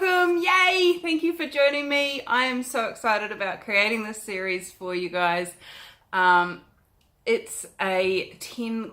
welcome, yay! Thank you for joining me. I am so excited about creating this series for you guys. It's a 10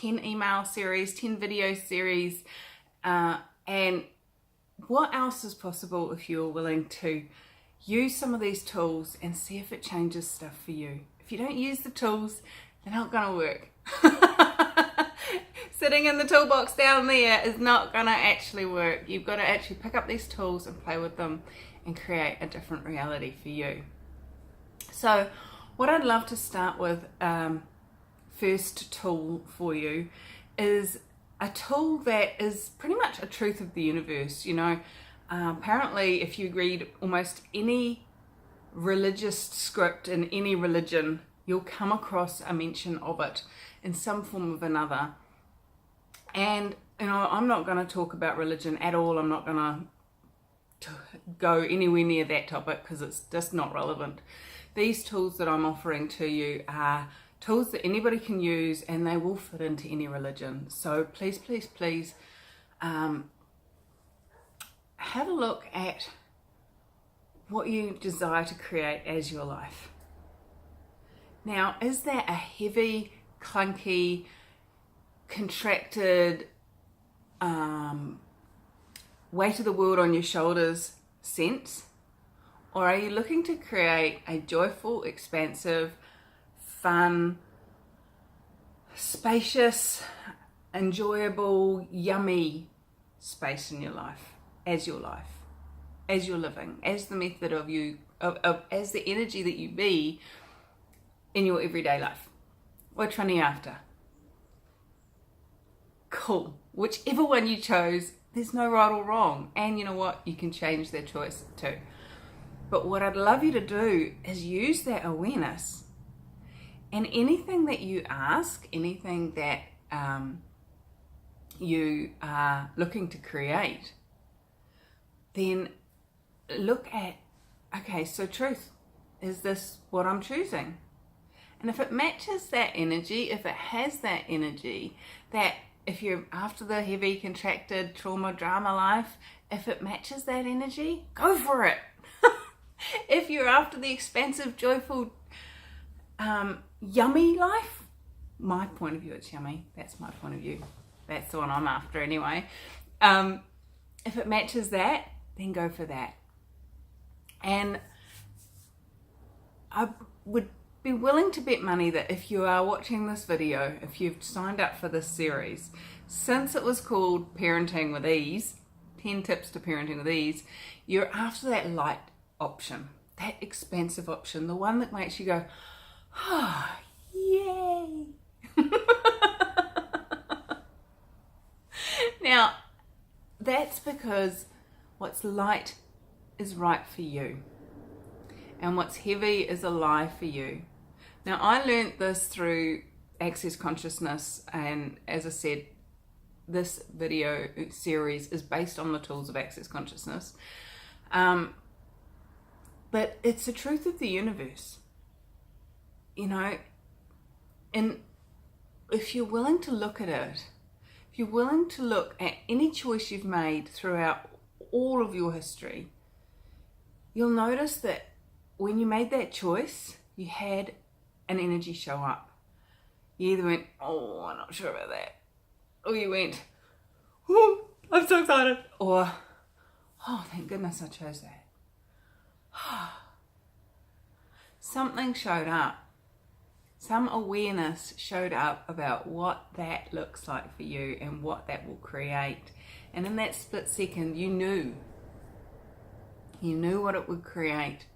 email series, 10 video series, and what else is possible if you're willing to use some of these tools and see if it changes stuff for you. If you don't use the tools, they're not going to work. Sitting in the toolbox down there is not going to actually work. You've got to actually pick up these tools and play with them and create a different reality for you. So what I'd love to start with, first tool for you, is a tool that is pretty much a truth of the universe. You know, apparently if you read almost any religious script in any religion, you'll come across a mention of it in some form of another. And, you know, I'm not going to talk about religion at all. I'm not going to go anywhere near that topic because it's just not relevant. These tools that I'm offering to you are tools that anybody can use, and they will fit into any religion. So please, please, please have a look at what you desire to create as your life. Now, is that a heavy, clunky, contracted, weight of the world on your shoulders sense? Or are you looking to create a joyful, expansive, fun, spacious, enjoyable, yummy space in your life, as your living, as the method of you, as the energy that you be in your everyday life? Which one are you after? Cool. Whichever one you chose, there's no right or wrong. And you know what? You can change that choice too. But what I'd love you to do is use that awareness, and anything that you ask, anything that you are looking to create, then look at, okay, so truth, is this what I'm choosing? And if it matches that energy, if it has that energy, that if you're after the heavy, contracted, trauma, drama life, if it matches that energy, go for it. If you're after the expansive, joyful, yummy life, my point of view, it's yummy. That's my point of view. That's the one I'm after anyway. If it matches that, then go for that. And I would be willing to bet money that if you are watching this video, if you've signed up for this series, since it was called Parenting with Ease, 10 Tips to Parenting with Ease, you're after that light option, that expansive option, the one that makes you go, oh, yay. Now, that's because what's light is right for you, and what's heavy is a lie for you. Now, I learned this through Access Consciousness, and as I said, this video series is based on the tools of Access Consciousness. But it's the truth of the universe, you know, and if you're willing to look at it, if you're willing to look at any choice you've made throughout all of your history, you'll notice that when you made that choice, you had an energy show up. You either went, oh, I'm not sure about that, or you went, oh, I'm so excited, or, oh, thank goodness I chose that. Something showed up. Some awareness showed up about what that looks like for you and what that will create. And in that split second, you knew what it would create.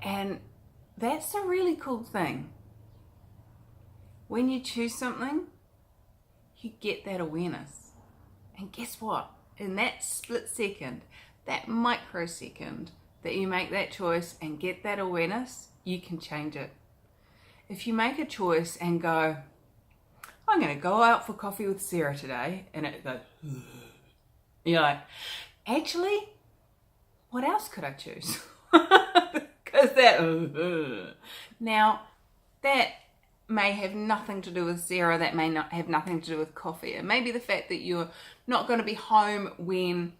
And that's a really cool thing. When you choose something, you get that awareness. And guess what? In that split second, that microsecond that you make that choice and get that awareness, you can change it. If you make a choice and go, I'm going to go out for coffee with Sarah today, and it goes, you're like, actually, what else could I choose? Because that, now, that may have nothing to do with zero. That may not have nothing to do with coffee. It may be the fact that you're not going to be home when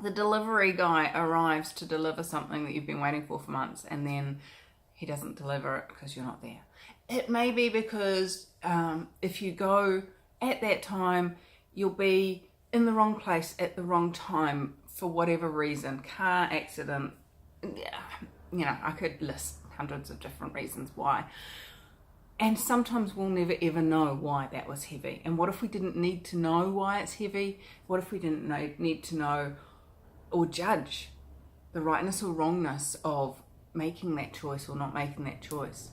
the delivery guy arrives to deliver something that you've been waiting for months, and then he doesn't deliver it because you're not there. It may be because if you go at that time, you'll be in the wrong place at the wrong time for whatever reason. Car accident. You know, I could list hundreds of different reasons why. And sometimes we'll never ever know why that was heavy. And what if we didn't need to know why it's heavy? What if we didn't need to know or judge the rightness or wrongness of making that choice or not making that choice?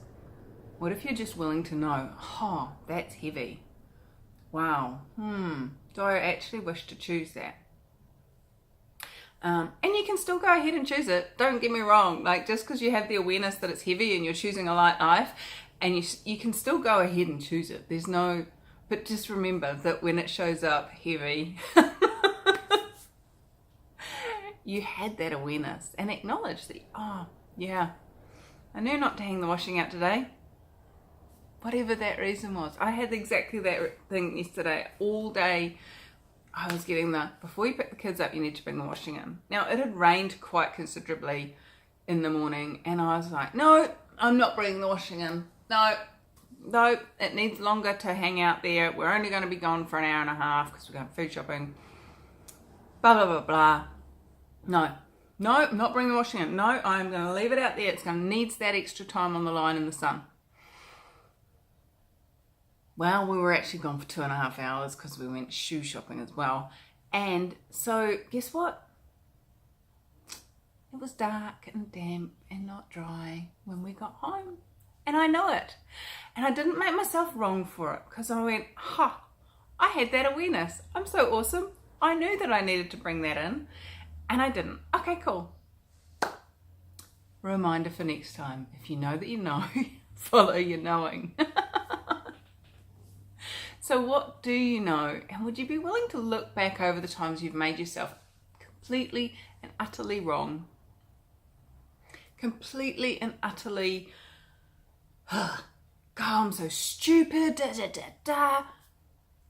What if you're just willing to know, oh, that's heavy. Wow, do I actually wish to choose that? And you can still go ahead and choose it. Don't get me wrong. Like, just because you have the awareness that it's heavy and you're choosing a light life, and you can still go ahead and choose it. There's no, but just remember that when it shows up heavy, you had that awareness and acknowledge that, oh, yeah, I knew not to hang the washing out today. Whatever that reason was. I had exactly that thing yesterday. All day I was getting before you pick the kids up, you need to bring the washing in. Now, it had rained quite considerably in the morning, and I was like, no, I'm not bringing the washing in. No, it needs longer to hang out there. We're only going to be gone for an hour and a half because we're going food shopping. Blah, blah, blah, blah. No, I'm not bringing the washing in. No, I'm going to leave it out there. It's going to need that extra time on the line in the sun. Well, we were actually gone for 2.5 hours because we went shoe shopping as well. And so, guess what? It was dark and damp and not dry when we got home. And I know it. And I didn't make myself wrong for it because I went, I had that awareness. I'm so awesome. I knew that I needed to bring that in. And I didn't. Okay, cool. Reminder for next time. If you know that you know, follow your knowing. So what do you know? And would you be willing to look back over the times you've made yourself completely and utterly wrong? Completely and utterly, God, I'm so stupid,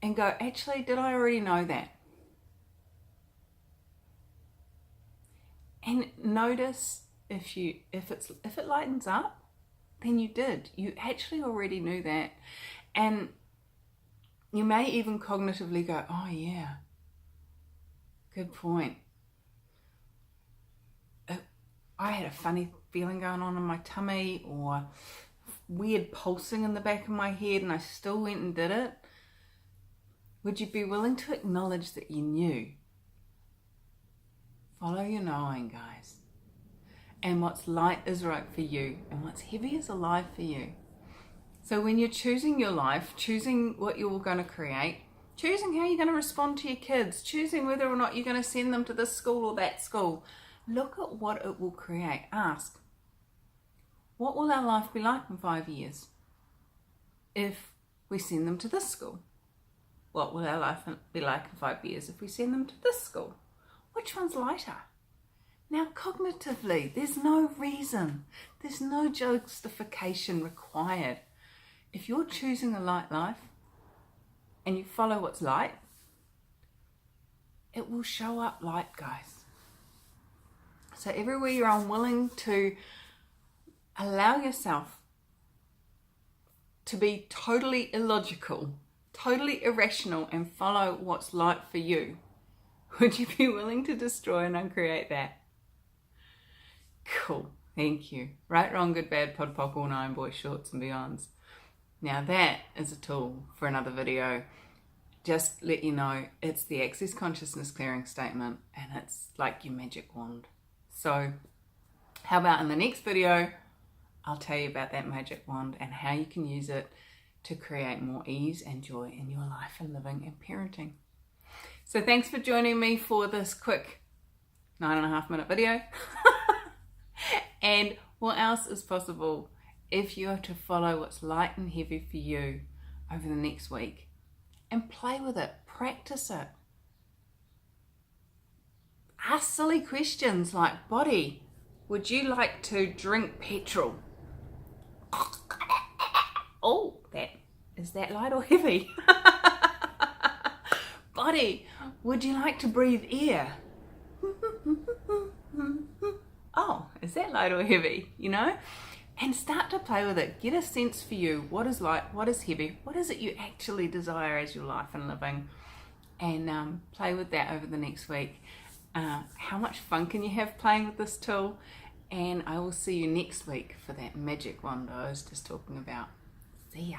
and go, actually, did I already know that? And notice if it lightens up, then you did. You actually already knew that. And you may even cognitively go, oh yeah, good point. I had a funny feeling going on in my tummy or weird pulsing in the back of my head and I still went and did it. Would you be willing to acknowledge that you knew? Follow your knowing, guys. And what's light is right for you and what's heavy is alive for you. So when you're choosing your life, choosing what you're going to create, choosing how you're going to respond to your kids, choosing whether or not you're going to send them to this school or that school, look at what it will create. Ask, what will our life be like in 5 years if we send them to this school? What will our life be like in 5 years if we send them to this school? Which one's lighter? Now, cognitively, there's no reason, there's no justification required. If you're choosing a light life and you follow what's light, it will show up light, guys. So everywhere you're unwilling to allow yourself to be totally illogical, totally irrational and follow what's light for you, would you be willing to destroy and uncreate that? Cool. Thank you. Right, wrong, good, bad, pod, poc, all nine, boys, shorts and beyonds. Now that is a tool for another video. Just let you know, it's the Access Consciousness Clearing Statement and it's like your magic wand. So how about in the next video, I'll tell you about that magic wand and how you can use it to create more ease and joy in your life and living and parenting. So thanks for joining me for this quick 9.5 minute video. And what else is possible if you are to follow what's light and heavy for you over the next week and play with it, practice it. Ask silly questions like, body, would you like to drink petrol? Oh, is that light or heavy? Body, would you like to breathe air? Oh, is that light or heavy? You know? And start to play with it. Get a sense for you. What is light? What is heavy? What is it you actually desire as your life and living? And play with that over the next week. How much fun can you have playing with this tool? And I will see you next week for that magic wand I was just talking about. See ya.